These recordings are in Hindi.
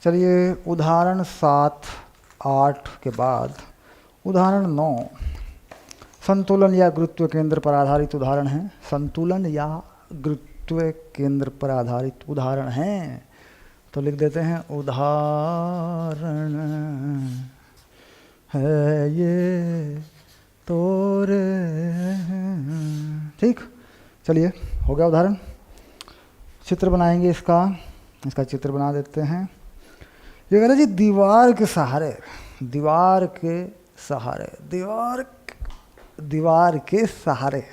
चलिए उदाहरण 7, 8 के बाद उदाहरण 9 संतुलन या गुरुत्व केंद्र पर आधारित उदाहरण है। संतुलन या गुरुत्व केंद्र पर आधारित उदाहरण हैं, तो लिख देते हैं उदाहरण है ये तोरे। ठीक, चलिए हो गया उदाहरण। चित्र बनाएंगे इसका चित्र बना देते हैं। ये कह रहे जी दीवार के सहारे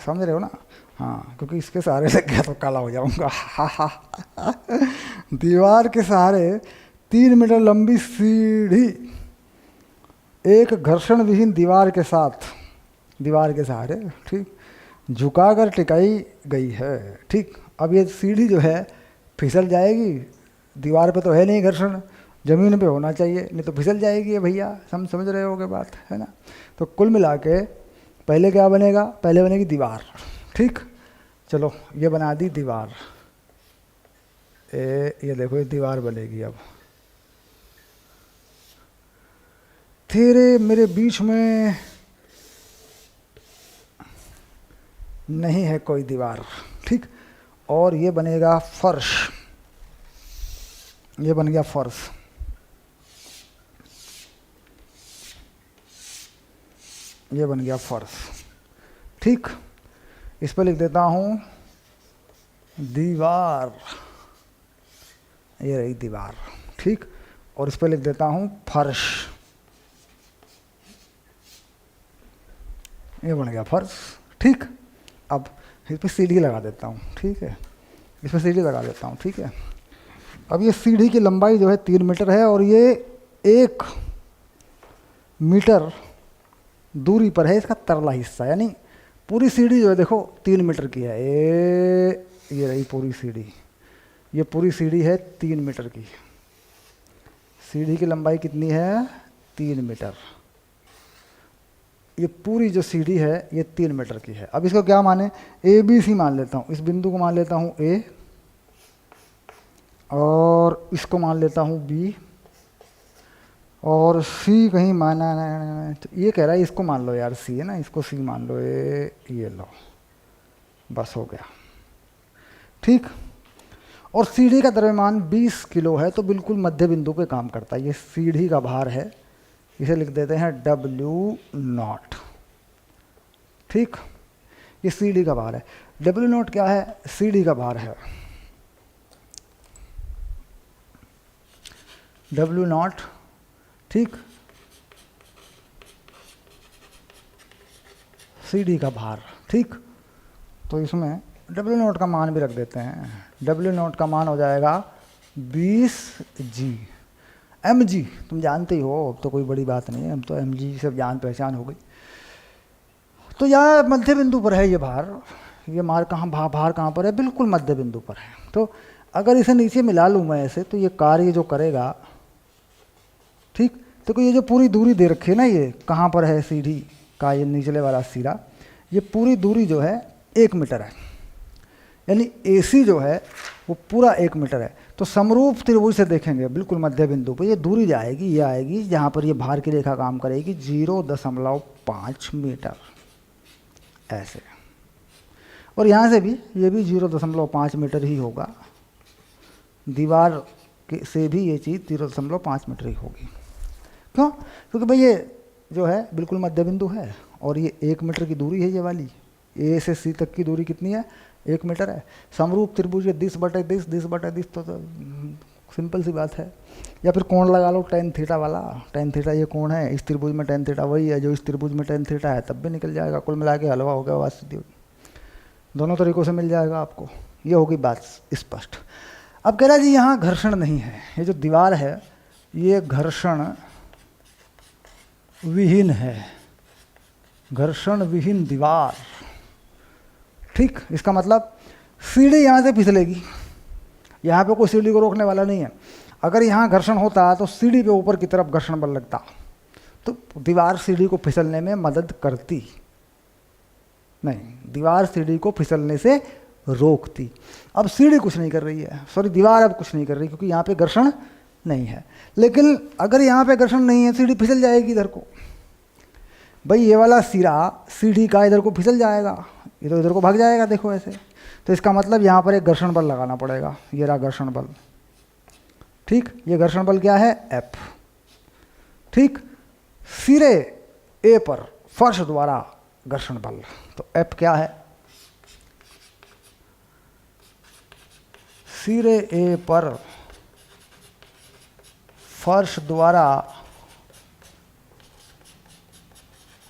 समझ रहे हो ना? हाँ, क्योंकि इसके सहारे लग गया तो काला हो जाऊंगा। दीवार के सहारे 3 मीटर लंबी सीढ़ी एक घर्षण विहीन दीवार के सहारे ठीक झुकाकर टिकाई गई है। ठीक, अब ये सीढ़ी जो है फिसल जाएगी, दीवार पे तो है नहीं घर्षण, ज़मीन पे होना चाहिए, नहीं तो फिसल जाएगी ये भैया। समझ रहे होगे बात, है ना? तो कुल मिला के पहले क्या बनेगा? पहले बनेगी दीवार। ठीक, चलो ये बना दी दीवार। ये देखो ये दीवार बनेगी। अब तेरे मेरे बीच में नहीं है कोई दीवार। ठीक, और ये बनेगा फर्श। ये बन गया फर्श। ये बन गया फर्श। ठीक, इस पर लिख देता हूँ दीवार। ये रही दीवार। ठीक, और इस पर लिख देता हूँ फर्श। ये बन गया फर्श। ठीक, अब इस पर सीढ़ी लगा देता हूँ। ठीक है, इस पर सीढ़ी लगा देता हूँ। ठीक है, अब ये सीढ़ी की लंबाई जो है 3 मीटर है और ये 1 मीटर दूरी पर है इसका तरला हिस्सा, यानी पूरी सीढ़ी जो है देखो 3 मीटर की है। ये रही पूरी सीढ़ी। ये पूरी सीढ़ी है 3 मीटर की। सीढ़ी की लंबाई कितनी है? 3 मीटर। ये पूरी जो सीढ़ी है ये 3 मीटर की है। अब इसको क्या माने? ABC मान लेता हूँ। इस बिंदु को मान लेता हूँ A और इसको मान लेता हूँ B और C कहीं माना नहीं। तो ये कह रहा है इसको मान लो यार, C है ना, इसको C मान लो। ये लो, बस हो गया। ठीक, और सीढ़ी का द्रव्यमान 20 किलो है, तो बिल्कुल मध्य बिंदु पे काम करता है। ये सीढ़ी का भार है, इसे लिख देते हैं W0। ठीक, ये सीढ़ी का भार है। W0 क्या है? सीढ़ी का भार है। W0। ठीक, सीढ़ी का भार। ठीक, तो इसमें W0 का मान भी रख देते हैं। W0 का मान हो जाएगा 20G। mg तुम जानते ही हो, अब तो कोई बड़ी बात नहीं है, हम तो mg से जान पहचान हो गई। तो यहाँ मध्य बिंदु पर है ये भार। ये भार कहाँ पर है? बिल्कुल मध्य बिंदु पर है। तो अगर इसे नीचे मिला लूँ मैं ऐसे, तो ये कार्य जो करेगा, ठीक, तो ये जो पूरी दूरी दे रखी है ना, ये कहाँ पर है? सीढ़ी का ये निचले वाला सिरा, ये पूरी दूरी जो है 1 मीटर है, यानी AC जो है वो पूरा 1 मीटर है। तो समरूप त्रिभुज से देखेंगे बिल्कुल मध्य बिंदु पर ये दूरी जाएगी, ये आएगी जहाँ पर ये भार की रेखा काम करेगी 0.5 मीटर ऐसे, और यहाँ से भी ये भी 0.5 मीटर ही होगा। दीवार से भी ये चीज़ 0.5 मीटर ही होगी। क्यों? क्योंकि भाई ये जो है बिल्कुल मध्य बिंदु है और ये 1 मीटर की दूरी है। ये वाली A से C तक की दूरी कितनी है? 1 मीटर है। समरूप त्रिभुज ये 10/10 तो सिंपल सी बात है। या फिर कोण लगा लो tan थीटा वाला। tan थीटा ये कोण है, इस त्रिभुज में tan थीटा वही है जो इस त्रिभुज में tan थीटा है, तब भी निकल जाएगा। कुल मिला के हलवा हो गया, बात सीधी होगी। दोनों तरीक़ों से मिल जाएगा आपको। ये होगी बात स्पष्ट। अब कह रहा है जी यहाँ घर्षण नहीं है। ये जो दीवार है ये घर्षण विहीन है, घर्षण विहीन दीवार। ठीक, इसका मतलब सीढ़ी यहाँ से फिसलेगी, यहाँ पे कोई सीढ़ी को रोकने वाला नहीं है। अगर यहाँ घर्षण होता तो सीढ़ी पे ऊपर की तरफ घर्षण बल लगता, तो दीवार सीढ़ी को फिसलने में मदद करती नहीं, दीवार सीढ़ी को फिसलने से रोकती। अब सीढ़ी कुछ नहीं कर रही है, सॉरी दीवार अब कुछ नहीं कर रही, क्योंकि यहाँ पे घर्षण नहीं है। लेकिन अगर यहाँ पे घर्षण नहीं है, सीढ़ी फिसल जाएगी इधर को। भाई ये वाला सिरा सीढ़ी का इधर को फिसल जाएगा, ये तो इधर को भाग जाएगा, देखो ऐसे। तो इसका मतलब यहाँ पर एक घर्षण बल लगाना पड़ेगा, ये रहा घर्षण बल। ठीक, ये घर्षण बल क्या है, F। ठीक, सिरे ए पर फर्श द्वारा घर्षण बल, तो F क्या है, सिरे ए पर फर्श द्वारा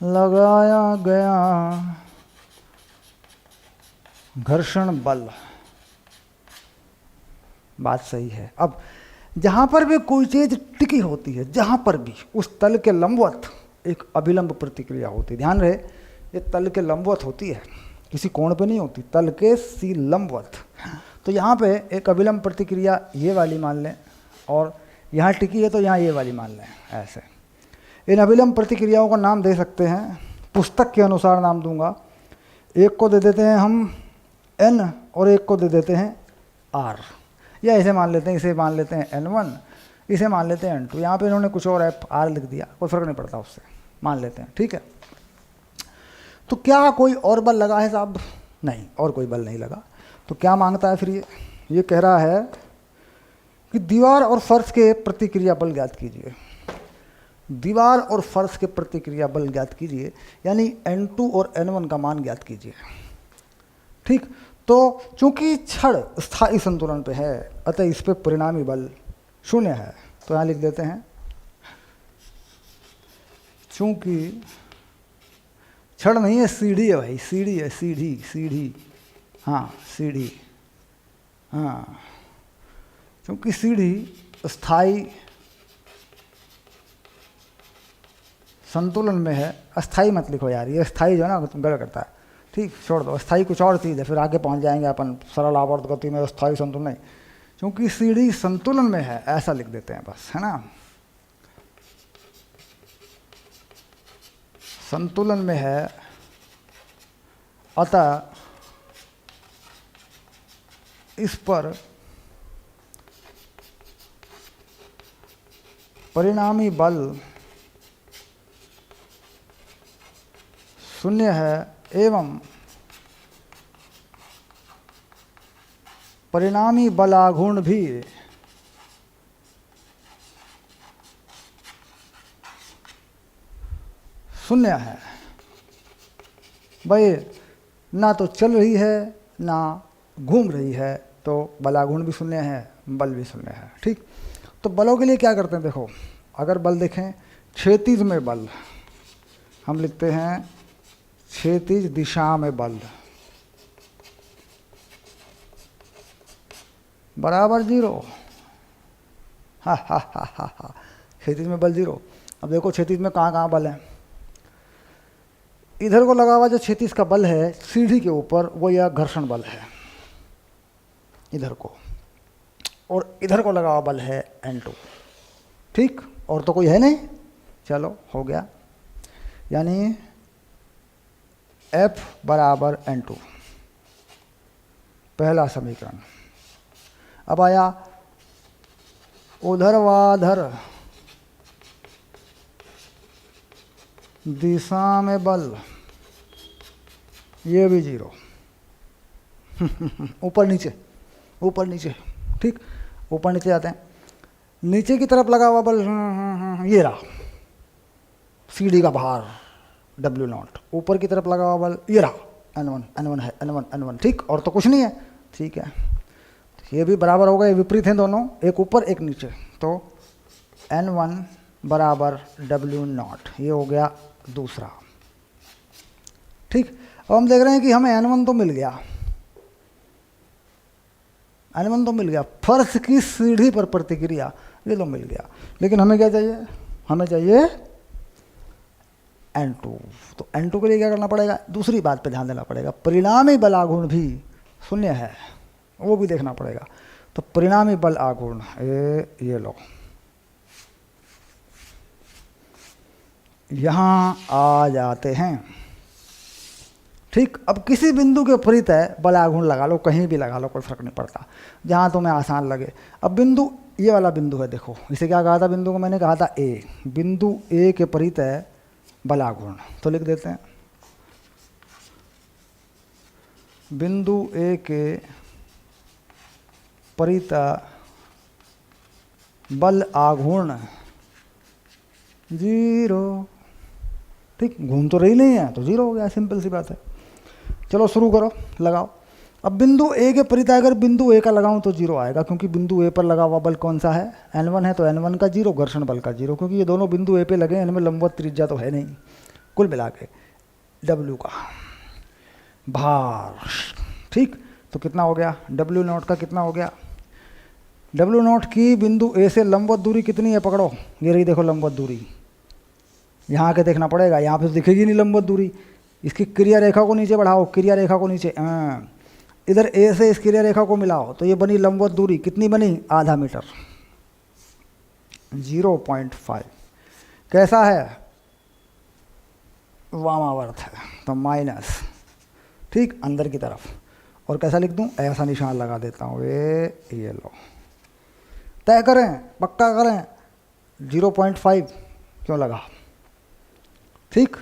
लगाया गया घर्षण बल। बात सही है। अब जहां पर भी कोई चीज टिकी होती है, जहां पर भी उस तल के लंबवत एक अभिलंब प्रतिक्रिया होती है। ध्यान रहे, ये तल के लंबवत होती है, किसी कोण पे नहीं होती, तल के सी लंबवत। तो यहाँ पे एक अभिलंब प्रतिक्रिया ये वाली मान लें, और यहाँ टिकी है तो यहाँ ये वाली मान लें, ऐसे। इन अभिलंब प्रतिक्रियाओं का नाम दे सकते हैं, पुस्तक के अनुसार नाम दूंगा। एक को दे देते हैं हम N और एक को दे देते हैं R, या इसे मान लेते हैं, इसे मान लेते हैं N1, इसे मान लेते हैं N2। यहाँ पे इन्होंने कुछ और R लिख दिया, कोई फर्क नहीं पड़ता, उससे मान लेते हैं। ठीक है, तो क्या कोई और बल लगा है साहब? नहीं, और कोई बल नहीं लगा। तो क्या मांगता है फिर ये कह रहा है कि दीवार और फर्श के प्रतिक्रिया बल ज्ञात कीजिए। दीवार और फर्श के प्रतिक्रिया बल ज्ञात कीजिए, यानी N2 और N1 का मान ज्ञात कीजिए। ठीक, तो चूंकि छड़ स्थायी संतुलन पे है, अतः इस पे परिणामी बल शून्य है। तो यहाँ लिख देते हैं, चूंकि छड़ नहीं है, सीढ़ी है भाई, सीढ़ी है, सीढ़ी सीढ़ी, हाँ सीढ़ी, हाँ, क्योंकि सीढ़ी स्थायी संतुलन में है। अस्थाई मत लिखो यार, ये स्थायी जो है ना तुम गलत करता है। ठीक, छोड़ दो, स्थायी कुछ और चीज़ है, फिर आगे पहुंच जाएंगे अपन सरल आवर्त गति में, स्थायी संतुलन नहीं। क्योंकि सीढ़ी संतुलन में है, ऐसा लिख देते हैं बस, है ना, संतुलन में है, अतः इस पर परिणामी बल शून्य है, एवं परिणामी बलाघूर्ण भी शून्य है। भाई ना तो चल रही है ना घूम रही है, तो बलाघूर्ण भी शून्य है, बल भी शून्य है। ठीक, तो बलों के लिए क्या करते हैं, देखो अगर बल देखें, क्षैतिज में बल हम लिखते हैं क्षैतिज दिशा में बल बराबर 0। हा हा हा हा हा, क्षैतिज में बल 0। अब देखो क्षैतिज में कहाँ कहाँ बल है। इधर को लगा हुआ जो क्षैतिज का बल है सीढ़ी के ऊपर, वो यह घर्षण बल है इधर को, और इधर को लगा हुआ बल है N2। ठीक, और तो कोई है नहीं, चलो हो गया, यानी F बराबर N2, पहला समीकरण। अब आया ऊर्ध्वाधर दिशा में बल, ये भी 0। ऊपर नीचे, ऊपर नीचे। ठीक, ऊपर नीचे जाते हैं, नीचे की तरफ लगा हुआ बल ये रहा, सीढ़ी का भार W0। ऊपर की तरफ लगा हुआ बल ये रहा, N1, N1 है, N1 N1। ठीक, और तो कुछ नहीं है। ठीक है, ये भी बराबर हो गए, विपरीत हैं दोनों, एक ऊपर एक नीचे, तो N1 बराबर W0, ये हो गया दूसरा। ठीक, अब हम देख रहे हैं कि हमें N1 तो मिल गया, N1 तो मिल गया, फर्श की सीढ़ी पर प्रतिक्रिया ये तो मिल गया, लेकिन हमें क्या चाहिए, हमें चाहिए N2। तो N2 के लिए क्या करना पड़ेगा, दूसरी बात पे ध्यान देना पड़ेगा, परिणामी बल आघूर्ण भी शून्य है, वो भी देखना पड़ेगा। तो परिणामी बल आघूर्ण ये लो, यहाँ आ जाते हैं। ठीक, अब किसी बिंदु के उपरित है बल आघूर्ण लगा लो, कहीं भी लगा लो, कोई फर्क नहीं पड़ता, जहाँ तुम्हें आसान लगे। अब बिंदु ये वाला बिंदु है, देखो इसे क्या कहा था बिंदु को, मैंने कहा था ए। बिंदु ए के परितः बलाघूर्ण, तो लिख देते हैं बिंदु ए के परितः बल आघूर्ण 0। ठीक, घूम तो रही नहीं है तो 0 हो गया, सिंपल सी बात है। चलो शुरू करो, लगाओ। अब बिंदु ए के परितः अगर बिंदु ए का लगाऊं तो 0 आएगा, क्योंकि बिंदु ए पर लगा हुआ बल कौन सा है, N1 है, तो N1 का 0, घर्षण बल का 0, क्योंकि ये दोनों बिंदु ए पे लगे हैं, इनमें लंबवत त्रिज्या तो है नहीं। कुल मिला के W का भार, ठीक, तो कितना हो गया, W0 का कितना हो गया, W0 की बिंदु ए से लंबवत दूरी कितनी है, पकड़ो, ये रही देखो लंबवत दूरी। यहाँ आके देखना पड़ेगा, यहाँ पे तो दिखेगी नहीं लंबवत दूरी। इसकी क्रिया रेखा को नीचे बढ़ाओ, क्रिया रेखा को नीचे, इधर ए से इस क्रिया रेखा को मिलाओ, तो ये बनी लंबवत दूरी, कितनी बनी, आधा मीटर, 0.5। कैसा है, वामावर्त है, तो माइनस, ठीक, अंदर की तरफ। और कैसा लिख दूं, ऐसा निशान लगा देता हूँ, ये लो, तय करें, पक्का करें, 0.5 क्यों लगा, ठीक।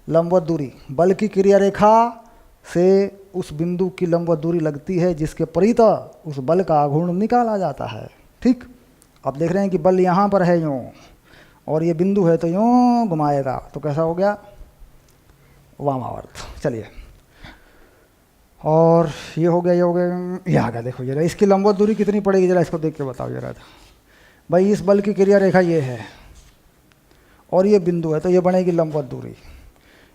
लंबवत दूरी, बल की क्रिया रेखा से उस बिंदु की लंबवत दूरी लगती है जिसके परितः उस बल का आघूर्ण निकाला जाता है, ठीक। अब देख रहे हैं कि बल यहाँ पर है यूँ, और ये बिंदु है तो यूँ घुमाएगा, तो कैसा हो गया, वामावर्त। चलिए, और ये हो गया, ये हो गया, ये आ गया, देखो जरा इसकी लंबवत दूरी कितनी पड़ेगी, जरा इसको देख के बताओ जरा। भाई इस बल की क्रिया रेखा ये है और ये बिंदु है, तो ये बनेगी लंबवत दूरी।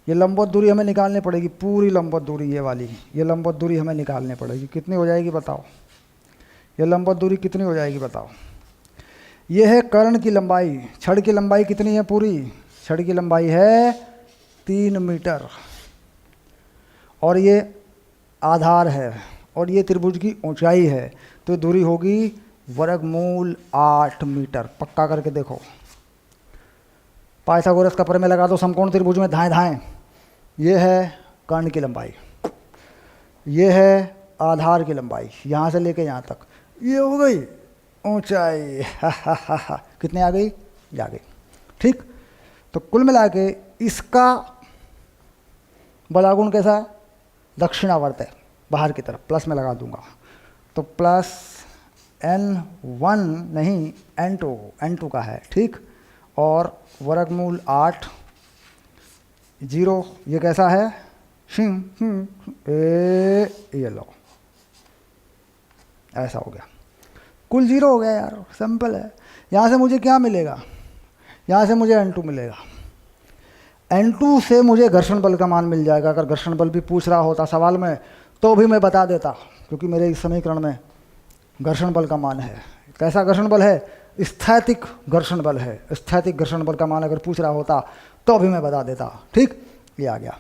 ये लंबवत दूरी हमें निकालनी पड़ेगी, पूरी लंबवत दूरी ये वाली, ये लंबवत दूरी हमें निकालनी पड़ेगी। कितनी हो जाएगी बताओ, ये लंबवत दूरी कितनी हो जाएगी बताओ। ये है कर्ण की लंबाई, छड़ की लंबाई कितनी है पूरी, छड़ की लंबाई है 3 मीटर, और ये आधार है, और ये त्रिभुज की ऊंचाई है, तो दूरी होगी वर्गमूल 8 मीटर। पक्का करके देखो, पाइथागोरस का प्रमेय लगा दो समकोण त्रिभुज में धाएं धाएं। ये है कर्ण की लंबाई, ये है आधार की लंबाई, यहाँ से लेके यहाँ तक, ये हो गई ऊंचाई। कितने आ गई, आ गई, ठीक। तो कुल मिला के इसका बलागुण कैसा है, दक्षिणावर्त है, बाहर की तरफ, प्लस में लगा दूंगा, तो प्लस N1 नहीं N2 का है, ठीक। और वर्गमूल 8, 0, ये कैसा है, ये लो, ऐसा हो गया, कुल 0 हो गया यार, सिंपल है। यहाँ से मुझे क्या मिलेगा, यहाँ से मुझे N2 मिलेगा, N2 से मुझे घर्षण बल का मान मिल जाएगा। अगर घर्षण बल भी पूछ रहा होता सवाल में तो भी मैं बता देता, क्योंकि मेरे इस समीकरण में घर्षण बल का मान है। कैसा घर्षण बल है, स्थैतिक घर्षण बल है। स्थैतिक घर्षण बल का मान अगर पूछ रहा होता तो भी मैं बता देता, ठीक। ये आ गया,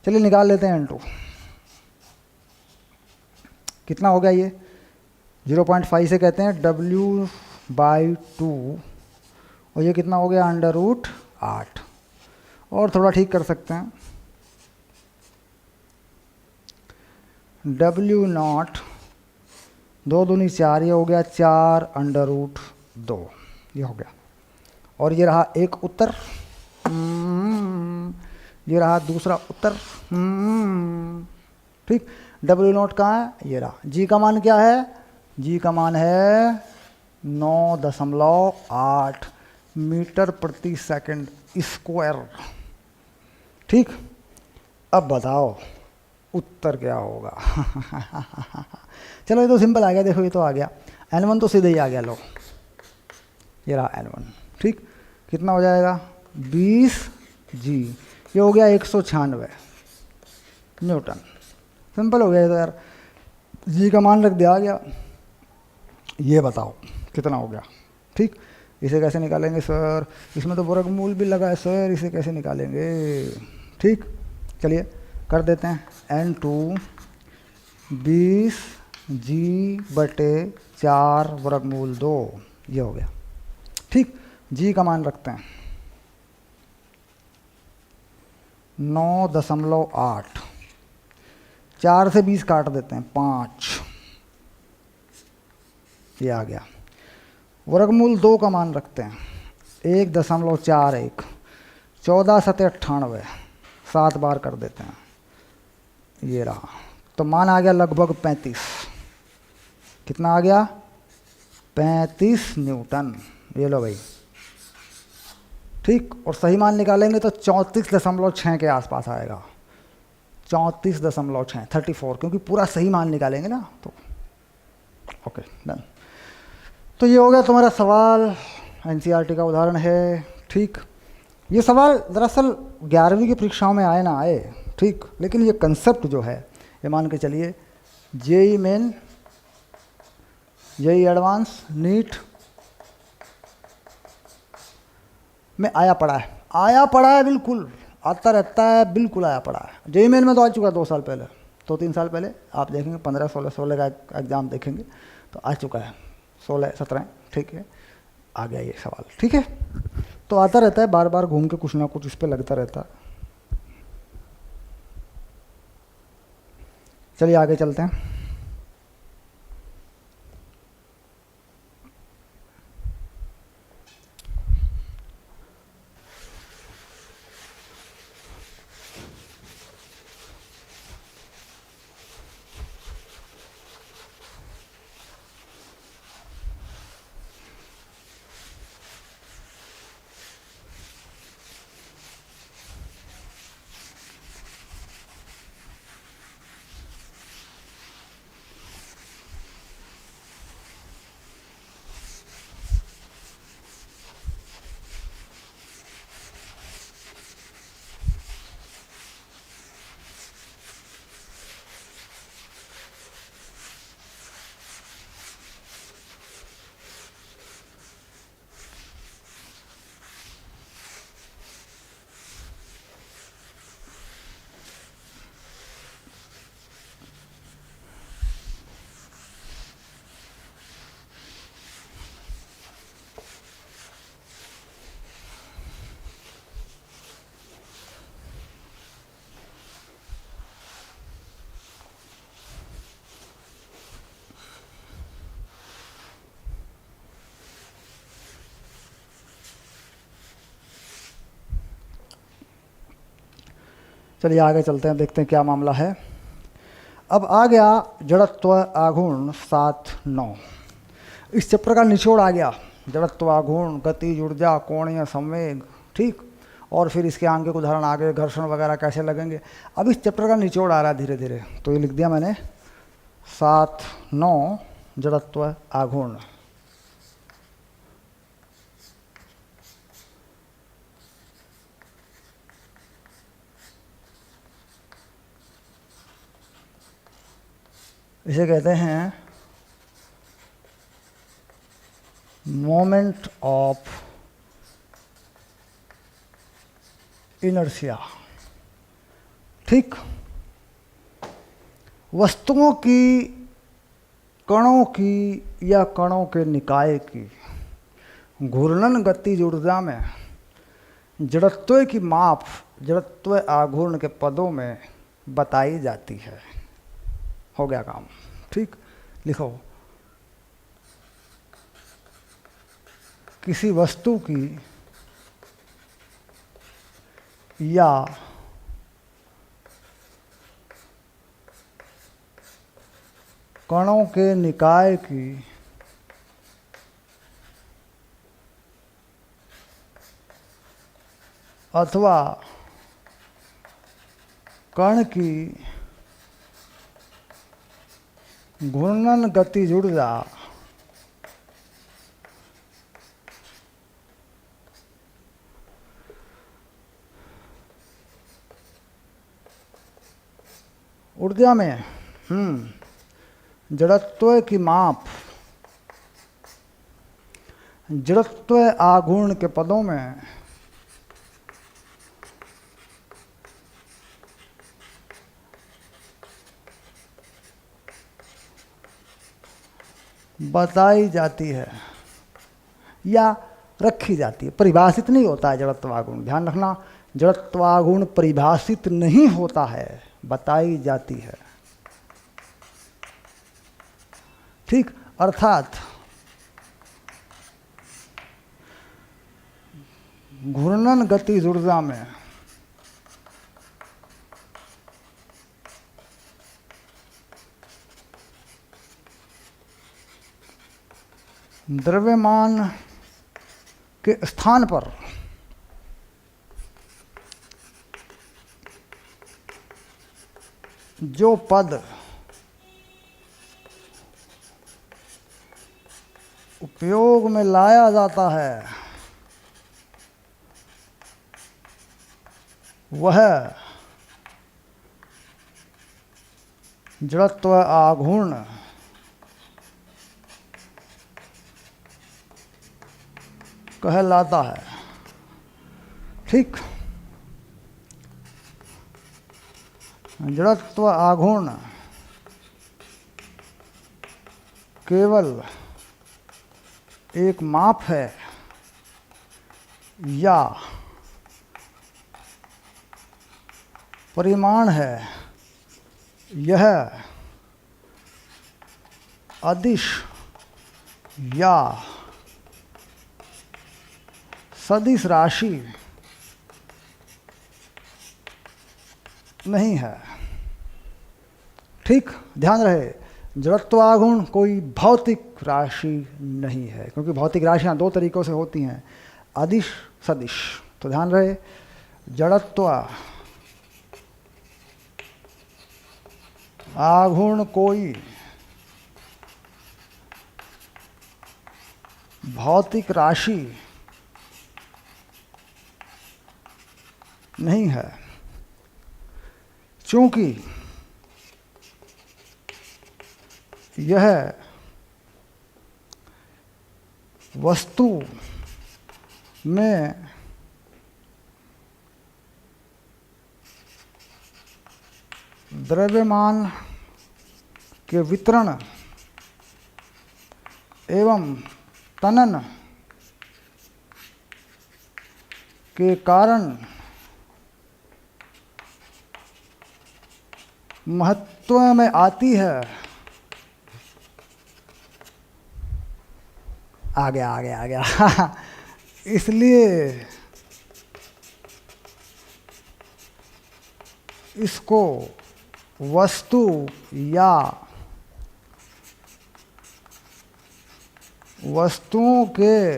चलिए निकाल लेते हैं N2 कितना हो गया। ये 0.5 से कहते हैं W/2, और ये कितना हो गया, √8। और थोड़ा ठीक कर सकते हैं, W0 2 दूनी 4, ये हो गया 4√2, ये हो गया। और ये रहा एक उत्तर, ये रहा दूसरा उत्तर, ठीक। W0 कहाँ है, ये रहा। G का मान क्या है, G का मान है 9.8 मीटर प्रति सेकंड स्क्वायर, ठीक। अब बताओ उत्तर क्या होगा। चलो ये तो सिंपल आ गया, देखो ये तो आ गया, N1 तो सीधे ही आ गया, लो ये रहा N1, ठीक। कितना हो जाएगा, 20G, ये हो गया 196 न्यूटन। सिंपल हो गया ये तो यार, G का मान रख दिया, आ गया। ये बताओ कितना हो गया, ठीक। इसे कैसे निकालेंगे सर, इसमें तो वर्गमूल भी लगा है सर, इसे कैसे निकालेंगे, ठीक। चलिए कर देते हैं, N2 20G/4 वर्गमूल 2, ये हो गया, ठीक। G का मान रखते हैं 9.8, 4 से 20 काट देते हैं 5, ये आ गया। वर्गमूल 2 का मान रखते हैं, 1.41, 14 सते 98, 7 बार कर देते हैं, ये रहा। तो मान आ गया लगभग 35। कितना आ गया? 35 न्यूटन। ये लो भाई, ठीक। और सही मान निकालेंगे तो 34.6 के आसपास आएगा, 34.6, 34, क्योंकि पूरा सही मान निकालेंगे ना तो। Okay done. तो ये हो गया तुम्हारा सवाल, एनसीईआरटी का उदाहरण है, ठीक। ये सवाल दरअसल 11वीं की परीक्षाओं में आए ना आए, ठीक, लेकिन ये कंसेप्ट जो है, ये मान के चलिए JEE main, JEE advance, NEET में आया पड़ा है, आया पड़ा है, बिल्कुल आता रहता है, बिल्कुल आया पड़ा है। जेई मेन में तो आ चुका है 2 साल पहले, 2-3 साल पहले आप देखेंगे, 15-16 का एग्ज़ाम देखेंगे तो आ चुका है, 16-17, ठीक है, आ गया ये सवाल, ठीक है। तो आता रहता है, बार बार घूम के कुछ ना कुछ इस पर लगता रहता है। चलिए आगे चलते हैं। चलिए आगे चलते हैं, देखते हैं क्या मामला है। अब आ गया जड़त्व आघूर्ण 7-9। इस चैप्टर का निचोड़ आ गया, जड़त्व आघूर्ण, गतिज ऊर्जा, कोणीय संवेग, ठीक। और फिर इसके आगे के उदाहरण आगे, घर्षण वगैरह कैसे लगेंगे। अब इस चैप्टर का निचोड़ आ रहा है धीरे धीरे, तो ये लिख दिया मैंने 7-9 जड़त्व आघूर्ण। इसे कहते हैं मोमेंट ऑफ इनर्शिया, ठीक। वस्तुओं की, कणों की या कणों के निकाय की घूर्णन गतिज ऊर्जा में जड़त्व की माप जड़त्व आघूर्ण के पदों में बताई जाती है। हो गया काम, ठीक। लिखो, किसी वस्तु की या कणों के निकाय की अथवा कण की घूर्णन गतिज ऊर्जा ऊर्जा में जड़त्व की माप जड़त्व आघूर्ण के पदों में बताई जाती है या रखी जाती है। परिभाषित नहीं होता है जड़त्वागुण, ध्यान रखना, जड़त्वागुण परिभाषित नहीं होता है, बताई जाती है, ठीक। अर्थात घूर्णन गतिज ऊर्जा में द्रव्यमान के स्थान पर जो पद उपयोग में लाया जाता है वह जड़त्व आघूर्ण कहलाता है। ठीक, जड़त्व आघूर्ण केवल एक माप है या परिमाण है, यह अदिश या सदिश राशि नहीं है। ठीक, ध्यान रहे, जड़त्व आघूर्ण कोई भौतिक राशि नहीं है, क्योंकि भौतिक राशियां दो तरीकों से होती हैं, अदिश सदिश। तो ध्यान रहे, जड़त्व आघूर्ण कोई भौतिक राशि नहीं है, क्योंकि यह वस्तु में द्रव्यमान के वितरण एवं तनन के कारण महत्व में आती है। आ गया इसलिए इसको वस्तु या वस्तुओं के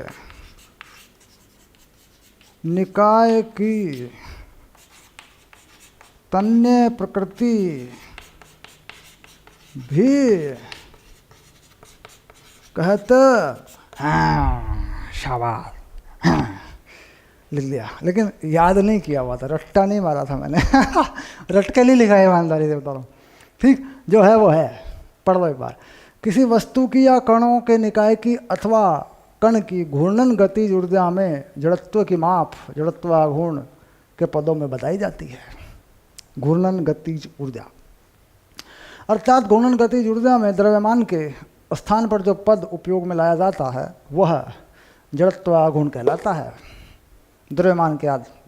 निकाय की तन्य प्रकृति भी कहते। शाबाश, लिख लिया, लेकिन याद नहीं किया हुआ था, रट्टा नहीं मारा था मैंने रटके नहीं लिखा है, ईमानदारी से बता रहा हूँ। ठीक, जो है वो है, पढ़ लो एक बार। किसी वस्तु की या कणों के निकाय की अथवा कण की घूर्णन गतिज ऊर्जा में जड़त्व की माप जड़त्व आघूर्ण के पदों में बताई जाती है। घूर्णन गतिज ऊर्जा अर्थात घूर्णन गतिज ऊर्जा में द्रव्यमान के स्थान पर जो पद उपयोग में लाया जाता है वह जड़त्व आघूर्ण कहलाता है। द्रव्यमान के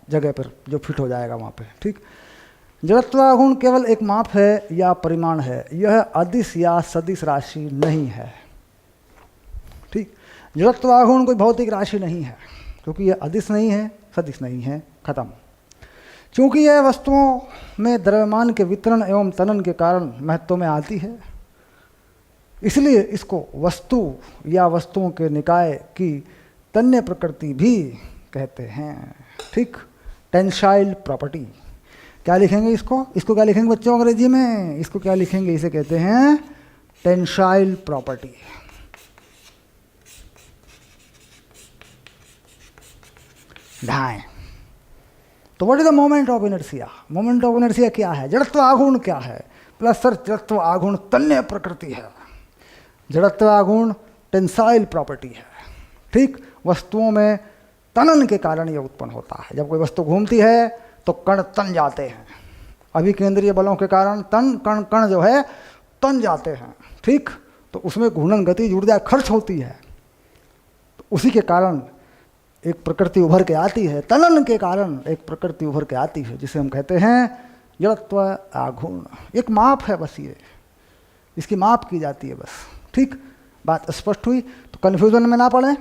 जगह पर जो फिट हो जाएगा वहाँ पे। ठीक, जड़त्व आघूर्ण केवल एक माप है या परिमाण है, यह अदिश या सदिश राशि नहीं है। ठीक, जड़त्व आघूर्ण कोई भौतिक राशि नहीं है, क्योंकि यह अदिश नहीं है, सदिश नहीं है, खत्म। क्योंकि यह वस्तुओं में द्रव्यमान के वितरण एवं तनन के कारण महत्व में आती है, इसलिए इसको वस्तु या वस्तुओं के निकाय की तन्य प्रकृति भी कहते हैं। ठीक, टेंसाइल प्रॉपर्टी। क्या लिखेंगे इसको क्या लिखेंगे बच्चों अंग्रेजी में? इसको क्या लिखेंगे? इसे कहते हैं टेंसाइल प्रॉपर्टी। ढाएं। तो what is the moment of inertia? Moment of inertia क्या है? जड़त्व आघूर्ण क्या है? प्लस सर जड़त्व आघूर्ण तन्य प्रकृति है। जड़त्व आघूर्ण टेंसाइल प्रॉपर्टी है। ठीक, वस्तुओं में तनन के कारण यह उत्पन्न होता है। जब कोई वस्तु घूमती है तो कण तन जाते हैं, अभिकेंद्रीय बलों के कारण कण जो है तन जाते हैं। ठीक, तो उसमें घूर्णन गतिज ऊर्जा खर्च होती है, तो उसी के कारण एक प्रकृति उभर के आती है। तनन के कारण एक प्रकृति उभर के आती है, जिसे हम कहते हैं जड़त्व आघूर्ण। एक माप है बस, ये इसकी माप की जाती है बस। ठीक, बात स्पष्ट हुई? तो कन्फ्यूजन में ना पड़े,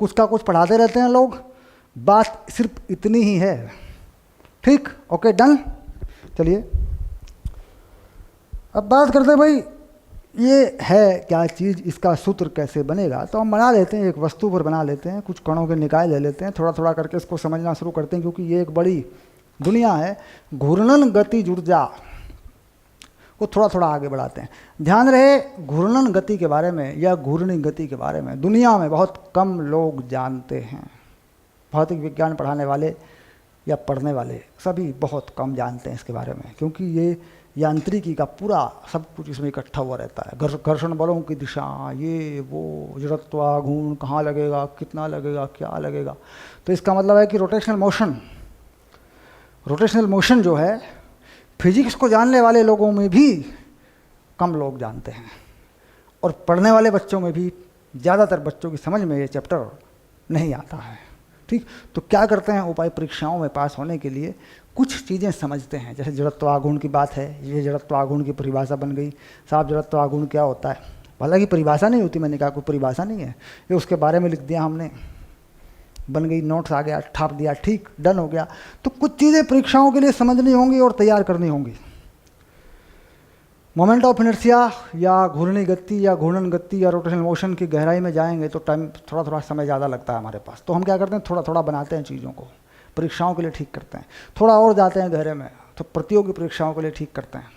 कुछ का कुछ पढ़ाते रहते हैं लोग, बात सिर्फ इतनी ही है। ठीक, ओके, डन। चलिए अब बात करते हैं भाई ये है क्या चीज़, इसका सूत्र कैसे बनेगा। तो हम बना लेते हैं, एक वस्तु पर बना लेते हैं, कुछ कणों के निकाय ले लेते हैं, थोड़ा थोड़ा करके इसको समझना शुरू करते हैं, क्योंकि ये एक बड़ी दुनिया है। घूर्णन गतिज ऊर्जा को थोड़ा थोड़ा आगे बढ़ाते हैं। ध्यान रहे, घूर्णन गति के बारे में या घूर्णी गति के बारे में दुनिया में बहुत कम लोग जानते हैं। भौतिक विज्ञान पढ़ाने वाले या पढ़ने वाले सभी बहुत कम जानते हैं इसके बारे में, क्योंकि ये यांत्रिकी का पूरा सब कुछ इसमें इकट्ठा हुआ रहता है। घर्षण बलों की दिशा, ये वो, जड़त्वाघूर्ण कहाँ लगेगा, कितना लगेगा, क्या लगेगा। तो इसका मतलब है कि रोटेशनल मोशन जो है, फिजिक्स को जानने वाले लोगों में भी कम लोग जानते हैं, और पढ़ने वाले बच्चों में भी ज़्यादातर बच्चों की समझ में ये चैप्टर नहीं आता है। ठीक, तो क्या करते हैं उपाय, परीक्षाओं में पास होने के लिए कुछ चीज़ें समझते हैं। जैसे जड़त्वाघूर्ण की बात है, ये जड़त्वाघूर्ण की परिभाषा बन गई। साहब जड़त्वाघूर्ण क्या होता है, हालांकि परिभाषा नहीं होती, मैंने कहा कोई परिभाषा नहीं है, ये उसके बारे में लिख दिया हमने, बन गई, नोट्स आ गया, छाप दिया, ठीक, डन हो गया। तो कुछ चीज़ें परीक्षाओं के लिए समझनी होंगी और तैयार करनी होंगी। मोमेंट ऑफ इनर्शिया या घूर्णी गति या घूर्णन गति या रोटेशनल मोशन की गहराई में जाएंगे तो टाइम थोड़ा थोड़ा समय ज़्यादा लगता है हमारे पास। तो हम क्या करते हैं, थोड़ा थोड़ा बनाते हैं चीज़ों को, परीक्षाओं के लिए ठीक करते हैं। थोड़ा और जाते हैं गहरे में तो प्रतियोगी परीक्षाओं के लिए ठीक करते हैं।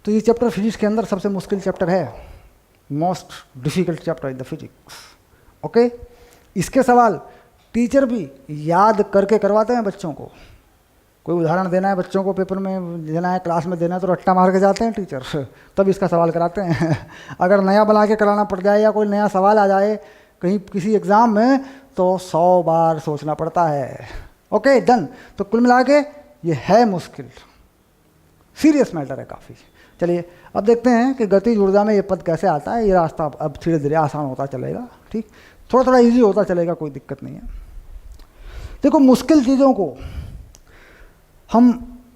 तो ये चैप्टर फिजिक्स के अंदर सबसे मुश्किल चैप्टर है, most difficult chapter in the physics. Okay, इसके सवाल टीचर भी याद करके करवाते हैं बच्चों को। कोई उदाहरण देना है बच्चों को, पेपर में देना है, क्लास में देना है, तो रट्टा मार के जाते हैं टीचर, तब इसका सवाल कराते हैं। अगर नया बना के कराना पड़ जाए या कोई नया सवाल आ जाए कहीं किसी एग्ज़ाम में तो 100 बार सोचना पड़ता है। Okay, done. तो कुल मिला के ये है मुश्किल, सीरियस मैटर है काफ़ी। चलिए अब देखते हैं कि गतिज ऊर्जा में ये पद कैसे आता है। ये रास्ता अब धीरे धीरे आसान होता चलेगा, ठीक, थोड़ा थोड़ा ईजी होता चलेगा, कोई दिक्कत नहीं है। देखो, मुश्किल चीज़ों को हम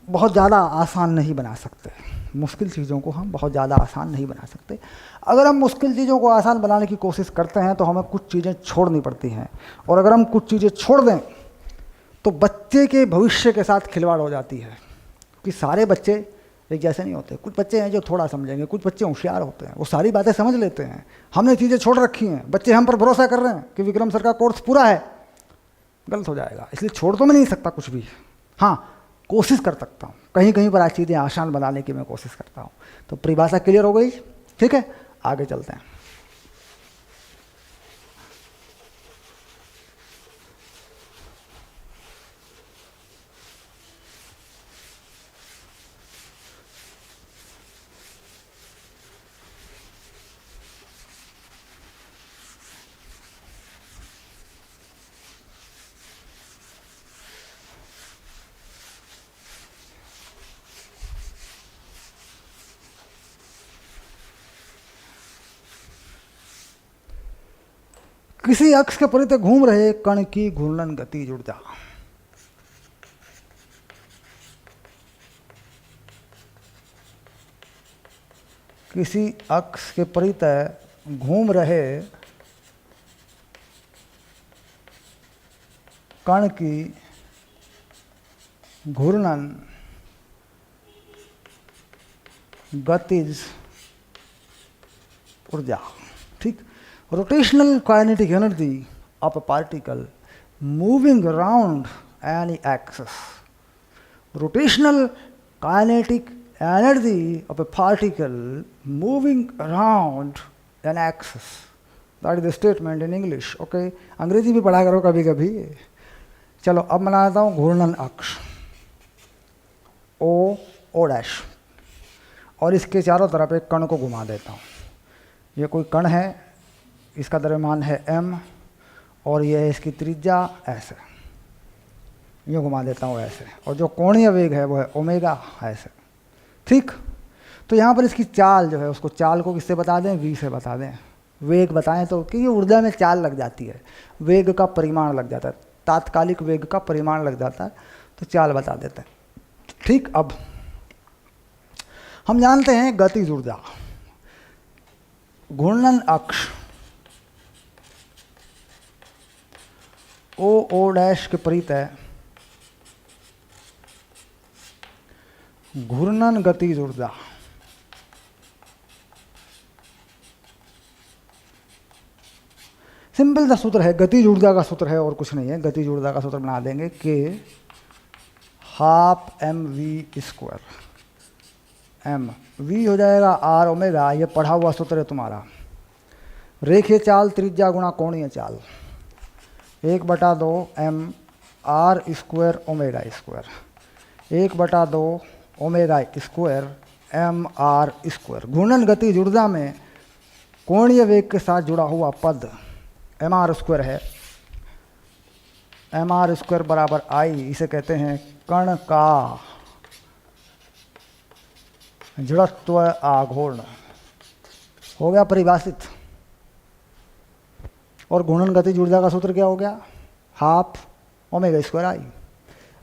बहुत ज़्यादा आसान नहीं बना सकते, मुश्किल चीज़ों को हम बहुत ज़्यादा आसान नहीं बना सकते। अगर हम मुश्किल चीज़ों को आसान बनाने की कोशिश करते हैं तो हमें कुछ चीज़ें छोड़नी पड़ती हैं, और अगर हम कुछ चीज़ें छोड़ दें तो बच्चे के भविष्य के साथ खिलवाड़ हो जाती है। कि सारे बच्चे एक जैसे नहीं होते, कुछ बच्चे हैं जो थोड़ा समझेंगे, कुछ बच्चे होशियार होते हैं, वो सारी बातें समझ लेते हैं। हमने चीज़ें छोड़ रखी हैं, बच्चे हम पर भरोसा कर रहे हैं कि विक्रम सर का कोर्स पूरा है, गलत हो जाएगा। इसलिए छोड़ तो मैं नहीं सकता कुछ भी, हाँ कोशिश कर सकता हूँ, कहीं कहीं पर आज चीज़ें आसान बनाने की मैं कोशिश करता हूँ। तो परिभाषा क्लियर हो गई, ठीक है, आगे चलते हैं। किसी अक्ष के परितः घूम रहे कण की घूर्णन गतिज ऊर्जा। किसी अक्ष के परितः घूम रहे कण की घूर्णन गतिज ऊर्जा, ठीक। Rotational kinetic energy of a particle moving around any axis. Rotational kinetic energy of a particle moving around an axis. That is the statement in English. Okay, अंग्रेजी भी पढ़ा करो कभी कभी। चलो अब बना लेता हूँ घूर्णन अक्ष O डैश, और इसके चारों तरफ एक कण को घुमा देता हूँ। ये कोई कण है, इसका द्रव्यमान है m और ये है इसकी त्रिज्या ऐसे, ये घुमा देता हूँ ऐसे, और जो कोणीय वेग है वो है ओमेगा ऐसे, ठीक। तो यहाँ पर इसकी चाल जो है, उसको चाल को किससे बता दें, v से बता दें। वेग बताएं तो, क्योंकि ऊर्जा में चाल लग जाती है, वेग का परिमाण लग जाता है, तात्कालिक वेग का परिमाण लग जाता है, तो चाल बता देते हैं, ठीक। अब हम जानते हैं गतिज ऊर्जा, घूर्णन अक्ष ओ डैश के परित है घूर्णन गतिज ऊर्जा। सिंपल सा सूत्र है, गतिज ऊर्जा का सूत्र है और कुछ नहीं है। गतिज ऊर्जा का सूत्र बना देंगे कि half M V square, M V हो जाएगा आर ओमेगा, ये पढ़ा हुआ सूत्र है तुम्हारा। रेखीय चाल त्रिज्या गुणा कोणीय चाल 1/2 M R square omega square 1/2 omega square M R square. घूर्णन गतिज ऊर्जा में कोणीय वेग के साथ जुड़ा हुआ पद एम आर स्क्वायर है। एम आर स्क्वायर बराबर आई, इसे कहते हैं कण का जड़त्व आघूर्ण। हो गया परिभाषित। और घूर्णन गतिज ऊर्जा का सूत्र क्या हो गया? Half omega square I.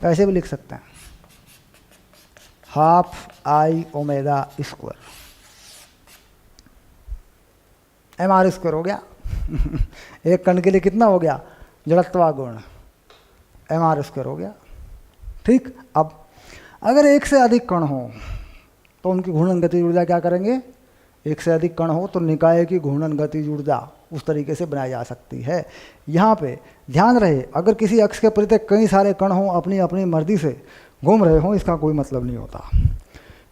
ऐसे भी लिख सकते हैं, half I omega square M R square हो गया। एक कण के लिए कितना हो गया? जड़त्वाघूर्ण एम आर स्क्वायर हो गया। ठीक। अब अगर एक से अधिक कण हो तो उनकी घूर्णन गतिज ऊर्जा क्या करेंगे? एक से अधिक कण हो तो निकाय की घूर्णन गतिज ऊर्जा उस तरीके से बनाई जा सकती है। यहाँ पे ध्यान रहे, अगर किसी अक्ष के प्रति कई सारे कण हों अपनी अपनी मर्जी से घूम रहे हों, इसका कोई मतलब नहीं होता।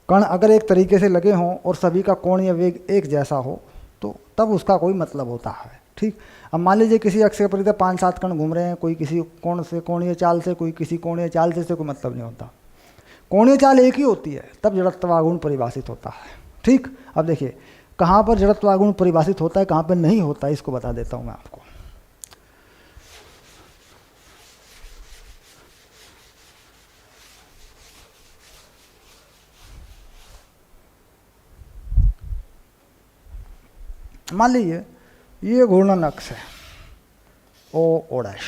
कण अगर एक तरीके से लगे हों और सभी का कोणीय वेग एक जैसा हो तो तब उसका कोई मतलब होता है। ठीक। अब मान लीजिए किसी अक्ष के प्रति 5-7 कण घूम रहे हैं, कोई किसी कोण से कोणीय चाल से, कोई किसी कोणीय चाल से कोई मतलब नहीं होता। कोणीय चाल एक ही होती है, तब जड़त्वाघूर्ण परिभाषित होता है। ठीक। अब देखिए कहाँ पर जड़त्वाघूर्ण परिभाषित होता है, कहाँ पर नहीं होता है, इसको बता देता हूँ मैं आपको। मान लीजिए ये घूर्णन अक्ष है ओ डैश।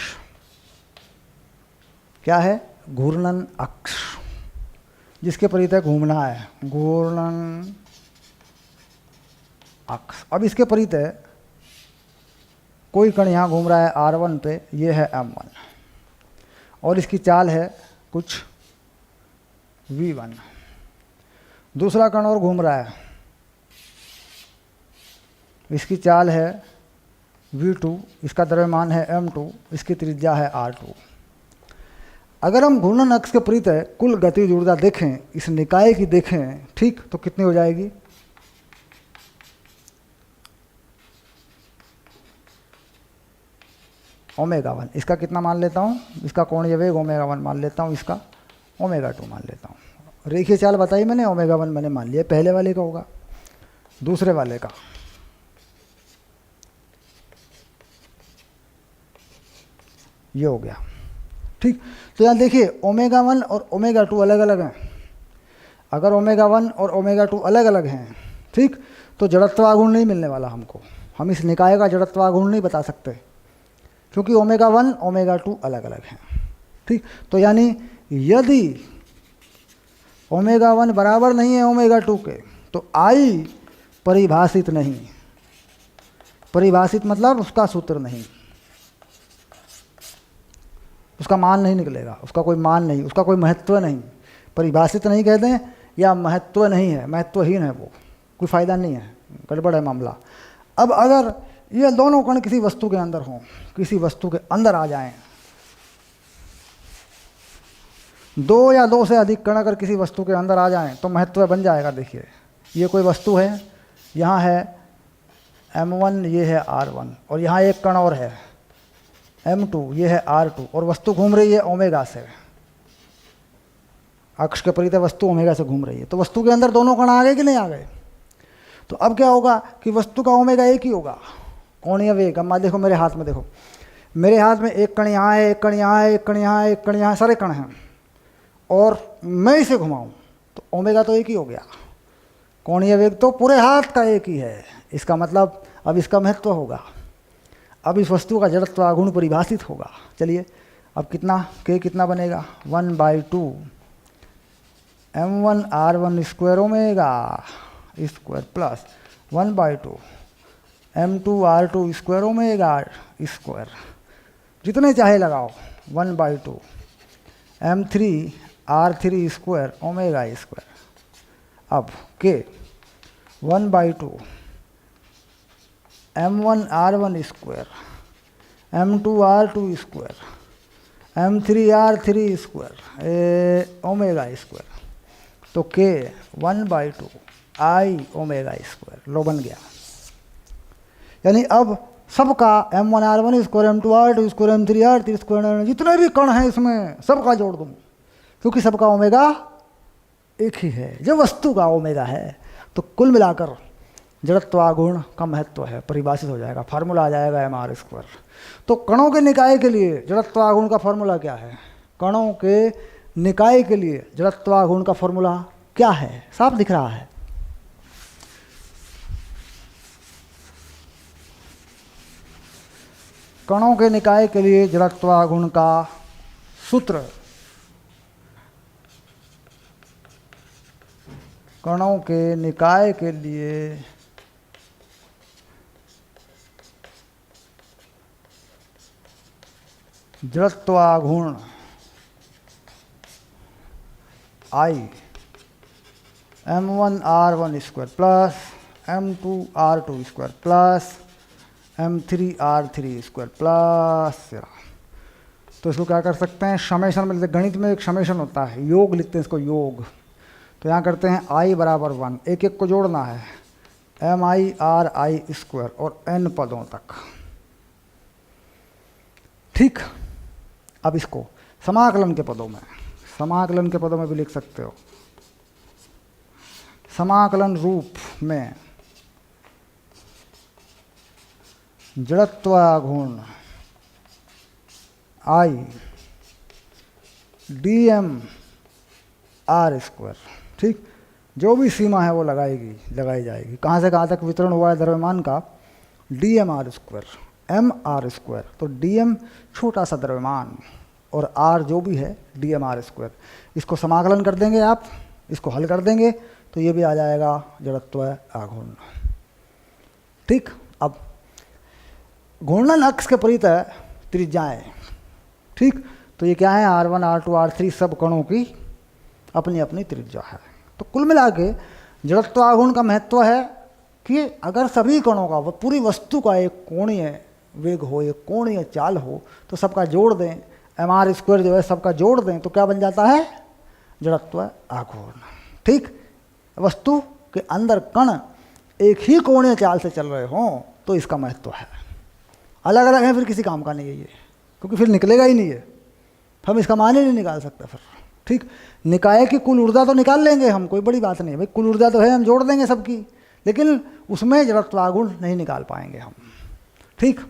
क्या है? घूर्णन अक्ष, जिसके परितः घूमना है, घूर्णन अक्ष। अब इसके परितः कोई कण यहाँ घूम रहा है R1 पे, ये है M1 और इसकी चाल है कुछ V1। दूसरा कण और घूम रहा है, इसकी चाल है V2, इसका द्रव्यमान है M2, इसकी त्रिज्या है R2। अगर हम घूर्णन अक्ष के परितः कुल गतिज ऊर्जा देखें, इस निकाय की देखें, ठीक, तो कितनी हो जाएगी? ओमेगा 1। इसका कितना मान लेता हूँ? इसका कोणीय वेग ओमेगा 1 मान लेता हूँ, इसका ओमेगा 2 मान लेता हूँ। रेखीय चाल बताई मैंने, ओमेगा 1 मैंने मान लिया। पहले वाले का होगा, दूसरे वाले का ये हो गया। ठीक। तो यहाँ देखिए ओमेगा 1 और ओमेगा 2 अलग अलग हैं। अगर ओमेगा 1 और ओमेगा 2 अलग अलग हैं, ठीक, तो जड़त्वाघूर्ण नहीं मिलने वाला हमको। हम इस निकाय का जड़त्वाघूर्ण नहीं बता सकते क्योंकि ओमेगा 1 ओमेगा 2 अलग अलग हैं। ठीक। तो यानी यदि ओमेगा 1 बराबर नहीं है ओमेगा 2 के तो आई परिभाषित नहीं। परिभाषित मतलब उसका सूत्र नहीं, उसका मान नहीं निकलेगा, उसका कोई मान नहीं, उसका कोई महत्व नहीं। परिभाषित नहीं कहते हैं या महत्व नहीं है, महत्वहीन है, वो कोई फ़ायदा नहीं है, गड़बड़ है मामला। अब अगर ये दोनों कण किसी वस्तु के अंदर हों, किसी वस्तु के अंदर आ जाएं, दो या दो से अधिक कण अगर किसी वस्तु के अंदर आ जाएं तो महत्व बन जाएगा। देखिए ये कोई वस्तु है, यहाँ है M1, ये है R1 और यहाँ एक कण और है M2, ये है R2 और वस्तु घूम रही है ओमेगा से। अक्ष के परितः वस्तु ओमेगा से घूम रही है, तो वस्तु के अंदर दोनों कण आ गए कि नहीं आ गए? तो अब क्या होगा कि वस्तु का ओमेगा एक ही होगा, कोणीय वेग। अब देखो मेरे हाथ में, देखो मेरे हाथ में एक कण यहाँ है, एक कण यहाँ है, एक कण यहाँ है, एक कण यहाँ, सारे कण हैं और मैं इसे घुमाऊँ तो ओमेगा तो एक ही हो गया, कोणीय वेग तो पूरे हाथ का एक ही है। इसका मतलब अब इसका महत्व होगा, अब इस वस्तु का जड़त्वाघूर्ण परिभाषित होगा। चलिए अब कितना के कितना बनेगा? 1/2 M1 R1 square omega square plus 1/2 M2 R2 square omega square जितने चाहे लगाओ, 1/2 m3r3 ओमेगा स्क्वायर। अब के 1/2 m1r1 square m2r2 square m3r3 square omega square. तो के 1/2 आई ओमेगा स्क्वायर लो बन गया। यानी अब सबका m1r1 square m2r2 square m3r3 square जितने भी कण हैं इसमें सबका जोड़ दूँ, क्योंकि सबका ओमेगा एक ही है, जो वस्तु का ओमेगा है। तो कुल मिलाकर जड़त्वागुण का महत्व है, परिभाषित हो जाएगा, फार्मूला आ जाएगा mr²। तो कणों के निकाय के लिए जड़त्वागुण का फार्मूला क्या है? कणों के निकाय के लिए जड़त्वागुण का फार्मूला क्या है? साफ दिख रहा है। कणों के निकाय के लिए जड़त्वागुण का सूत्र, कणों के निकाय के लिए जड़त्वागुण I m1r1 square plus m2r2 square plus m3r3 square plus. तो इसको क्या कर सकते हैं? समेशन में, गणित में एक समेशन होता है, योग लिखते हैं इसको, योग। तो यहाँ करते हैं i बराबर 1, एक एक को जोड़ना है, mi/r स्क्वायर और n पदों तक। ठीक, अब इसको समाकलन के पदों में, समाकलन के पदों में भी लिख सकते हो। समाकलन रूप में जड़त्वागुण I dm r स्क्वायर। ठीक, जो भी सीमा है वो लगाई जाएगी। कहाँ से कहाँ तक वितरण हुआ है द्रव्यमान का? dm r square, m r square. तो dm छोटा सा द्रव्यमान और r जो भी है dm r स्क्वायर। इसको समाकलन कर देंगे आप, इसको हल कर देंगे तो ये भी आ जाएगा जड़त्वागुण। ठीक, अब घूर्णन अक्ष के परितः त्रिज्याएं। ठीक, तो ये क्या है? r1 r2 r3 सब कणों की अपनी अपनी त्रिज्या है। तो कुल मिला के जड़त्वागुण का महत्व है कि अगर सभी कणों का, पूरी वस्तु का एक कोणीय वेग हो, एक कोणीय चाल हो, तो सबका जोड़ दें, mr² जो है सबका जोड़ दें, तो क्या बन जाता है? जड़त्वागुण। ठीक, वस्तु के अंदर कण एक ही कोणीय चाल से चल रहे हों तो इसका महत्व है। अलग अलग है फिर किसी काम का नहीं है ये, क्योंकि फिर निकलेगा ही नहीं है, हम इसका मान ही नहीं निकाल सकते फिर। ठीक, निकाय की कुल ऊर्जा तो निकाल लेंगे हम, कोई बड़ी बात नहीं भाई, कुल ऊर्जा तो है, हम जोड़ देंगे सबकी, लेकिन उसमें जड़त्वागुण नहीं निकाल पाएंगे हम। ठीक,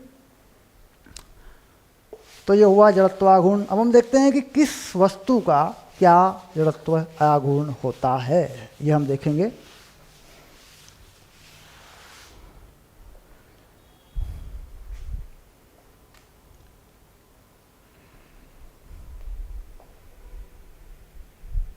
तो ये हुआ जड़त्वागुण। अब हम देखते हैं कि किस वस्तु का क्या जड़त्वागुण होता है, ये हम देखेंगे।